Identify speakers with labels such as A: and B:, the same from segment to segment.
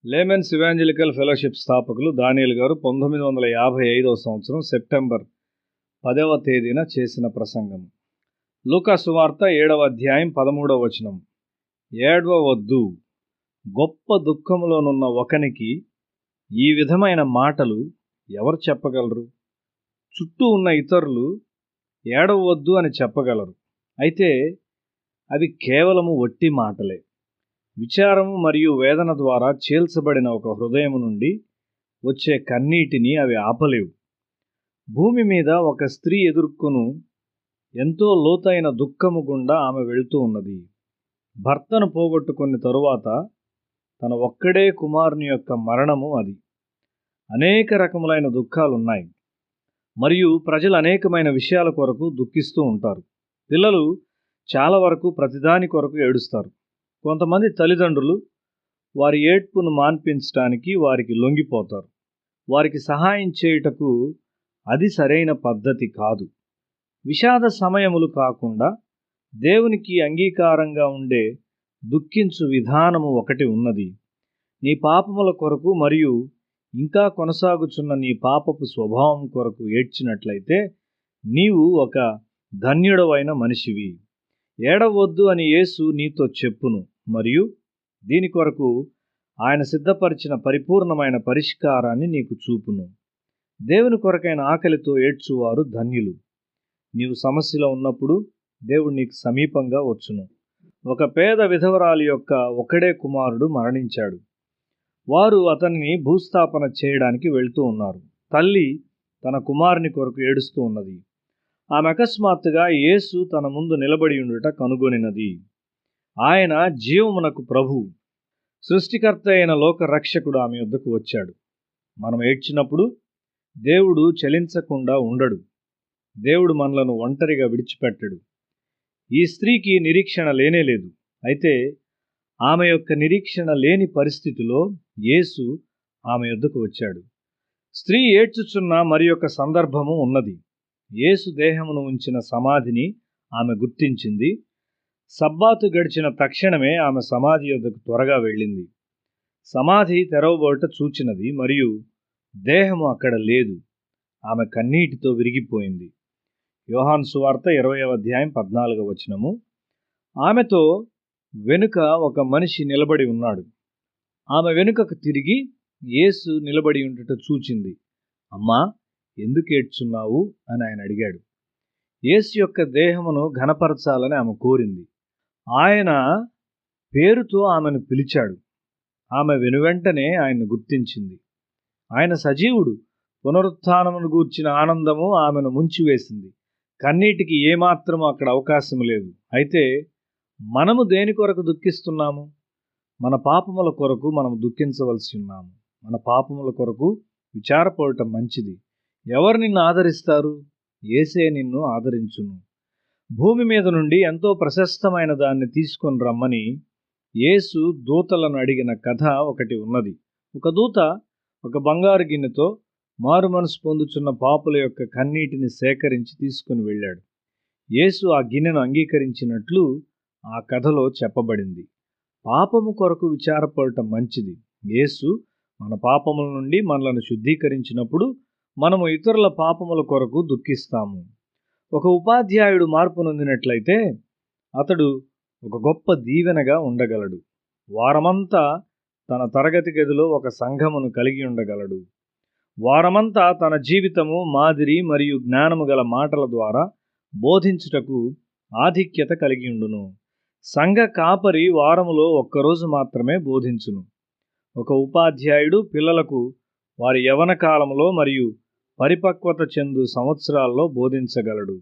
A: Laymen's evangelical fellowship స్థాపకులు దానియేలు గారు 1955వ సంవత్సరం సెప్టెంబర్ 10వ తేదీన చేసిన ప్రసంగం. లూకా సువార్త 7వ అధ్యాయం 13వ వచనం. ఏడ్వవద్దు, గొప్ప దుఃఖములోనున్న ఒకనికి ఈ విధమైన మాటలు ఎవరు చెప్పగలరు? చుట్టూ ఉన్న ఇతరులు ఏడవవద్దు అని చెప్పగలరు, అయితే అవి కేవలము వట్టి మాటలే. విచారము మరియు వేదన ద్వారా చీల్చబడిన ఒక హృదయం నుండి వచ్చే కన్నీటిని అవి ఆపలేవు. భూమి మీద ఒక స్త్రీ ఎదుర్కొను ఎంతో లోతైన దుఃఖము గుండా ఆమె వెళుతూ ఉన్నది. భర్తను పోగొట్టుకున్న తరువాత తన ఒక్కడే కుమారుని యొక్క మరణము అది. అనేక రకములైన దుఃఖాలున్నాయి మరియు ప్రజలు అనేకమైన విషయాల కొరకు దుఃఖిస్తూ ఉంటారు. పిల్లలు చాలా వరకు ప్రతిదాని కొరకు ఏడుస్తారు. కొంతమంది తల్లిదండ్రులు వారి ఏడ్పును మాన్పించడానికి వారికి లొంగిపోతారు. వారికి సహాయం చేయుటకు అది సరైన పద్ధతి కాదు. విషాద సమయములు కాకుండా దేవునికి అంగీకారంగా ఉండే దుఃఖించు విధానము ఒకటి ఉన్నది. నీ పాపముల కొరకు మరియు ఇంకా కొనసాగుచున్న నీ పాపపు స్వభావం కొరకు ఏడ్చినట్లయితే నీవు ఒక ధన్యుడవైన మనిషివి. ఏడవద్దు అని యేసు నీతో చెప్పును మరియు దీని కొరకు ఆయన సిద్ధపరిచిన పరిపూర్ణమైన పరిష్కారాన్ని నీకు చూపును. దేవుని కొరకైన ఆకలితో ఏడ్చువారు ధన్యులు. నీవు సమస్యలో ఉన్నప్పుడు దేవుడు నీకు సమీపంగా వచ్చును. ఒక పేద విధవరాలి యొక్క ఒకడే కుమారుడు మరణించాడు. వారు అతనిని భూస్థాపన చేయడానికి వెళ్తూ ఉన్నారు. తల్లి తన కుమారుని కొరకు ఏడుస్తూ ఉన్నది. ఆమె అకస్మాత్తుగా యేసు తన ముందు నిలబడి ఉండుట కనుగొనినది. ఆయన జీవమునకు ప్రభు, సృష్టికర్త అయిన లోక రక్షకుడు ఆమె యొద్దకు వచ్చాడు. మనం ఏడ్చినప్పుడు దేవుడు చలించకుండా ఉండడు. దేవుడు మనలను ఒంటరిగా విడిచిపెట్టడు. ఈ స్త్రీకి నిరీక్షణ లేనేలేదు. అయితే ఆమె యొక్క నిరీక్షణ లేని పరిస్థితిలో యేసు ఆమె యొద్దకు వచ్చాడు. స్త్రీ ఏడ్చుచున్న మరి ఒక సందర్భము ఉన్నది. యేసు దేహమును ఉంచిన సమాధిని ఆమె గుర్తించింది. సబ్బాతు గడిచిన తక్షణమే ఆమె సమాధి యొద్దకు త్వరగా వెళ్ళింది. సమాధి తెరవబోట చూచినది మరియు దేహము అక్కడ లేదు. ఆమె కన్నీటితో విరిగిపోయింది. యోహాను సువార్త 20వ అధ్యాయం 14వ వచనము. ఆమెతో వెనుక ఒక మనిషి నిలబడి ఉన్నాడు. ఆమె వెనుకకు తిరిగి యేసు నిలబడి ఉండుట చూచింది. అమ్మా, ఎందుకు ఏడ్చున్నావు అని ఆయన అడిగాడు. యేసు యొక్క దేహమును ఘనపరచాలని ఆమె కోరింది. ఆయన పేరుతో ఆమెను పిలిచాడు. ఆమె వెనువెంటనే ఆయన్ను గుర్తించింది. ఆయన సజీవుడు. పునరుత్థానమును గూర్చిన ఆనందము ఆమెను ముంచివేసింది. కన్నీటికి ఏమాత్రము అక్కడ అవకాశం లేదు. అయితే మనము దేని కొరకు దుఃఖిస్తున్నాము? మన పాపముల కొరకు మనం దుఃఖించవలసి ఉన్నాము. మన పాపముల కొరకు విచారపడటం మంచిది. ఎవరు నిన్ను ఆదరిస్తారు? యేసే నిన్ను ఆదరించును. భూమి మీద నుండి ఎంతో ప్రశస్తమైన దాన్ని తీసుకొని రమ్మని యేసు దూతలను అడిగిన కథ ఒకటి ఉన్నది. ఒక దూత ఒక బంగారు గిన్నెతో మారు మనసు పొందుచున్న పాపుల యొక్క కన్నీటిని సేకరించి తీసుకుని వెళ్ళాడు. యేసు ఆ గిన్నెను అంగీకరించినట్లు ఆ కథలో చెప్పబడింది. పాపము కొరకు విచారపడటం మంచిది. యేసు మన పాపముల నుండి మనలను శుద్ధీకరించినప్పుడు మనము ఇతరుల పాపముల కొరకు దుఃఖిస్తాము. ఒక ఉపాధ్యాయుడు మార్పు నొందినట్లయితే అతడు ఒక గొప్ప దీవెనగా ఉండగలడు. వారమంతా తన తరగతి గదిలో ఒక సంఘమును కలిగి ఉండగలడు. వారమంతా తన జీవితము, మాదిరి మరియు జ్ఞానము గల మాటల ద్వారా బోధించుటకు ఆధిక్యత కలిగి ఉండును. సంఘ కాపరి వారములో ఒక్కరోజు మాత్రమే బోధించును. ఒక ఉపాధ్యాయుడు పిల్లలకు వారి యవ్వన కాలంలో మరియు పరిపక్వత చెందు సంవత్సరాల్లో బోధించగలడు.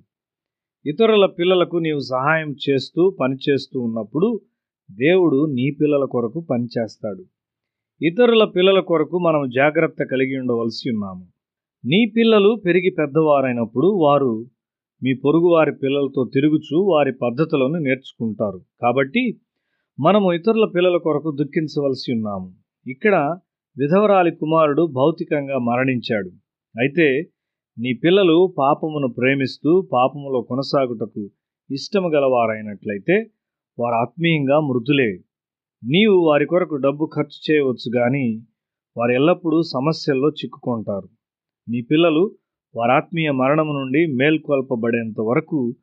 A: ఇతరుల పిల్లలకు నీవు సహాయం చేస్తూ పనిచేస్తూ ఉన్నప్పుడు దేవుడు నీ పిల్లల కొరకు పనిచేస్తాడు. ఇతరుల పిల్లల కొరకు మనం జాగ్రత్త కలిగి ఉండవలసి ఉన్నాము. నీ పిల్లలు పెరిగి పెద్దవారైనప్పుడు వారు మీ పొరుగువారి పిల్లలతో తిరుగుచూ వారి పద్ధతులను నేర్చుకుంటారు. కాబట్టి మనము ఇతరుల పిల్లల కొరకు దుఃఖించవలసి ఉన్నాము. ఇక్కడ విధవరాలి కుమారుడు భౌతికంగా మరణించాడు. అయితే నీ పిల్లలు పాపమును ప్రేమిస్తూ పాపములో కొనసాగుటకు ఇష్టము గలవారైనట్లయితే వారు ఆత్మీయంగా మృతులే. నీవు వారి కొరకు డబ్బు ఖర్చు చేయవచ్చు గాని వారు ఎల్లప్పుడూ సమస్యల్లో చిక్కుకుంటారు. నీ పిల్లలు వారి ఆత్మీయ మరణము నుండి మేల్కొల్పబడేంత వరకు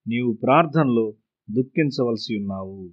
A: నీవు ప్రార్థనలో దుఃఖించవలసి ఉన్నావు.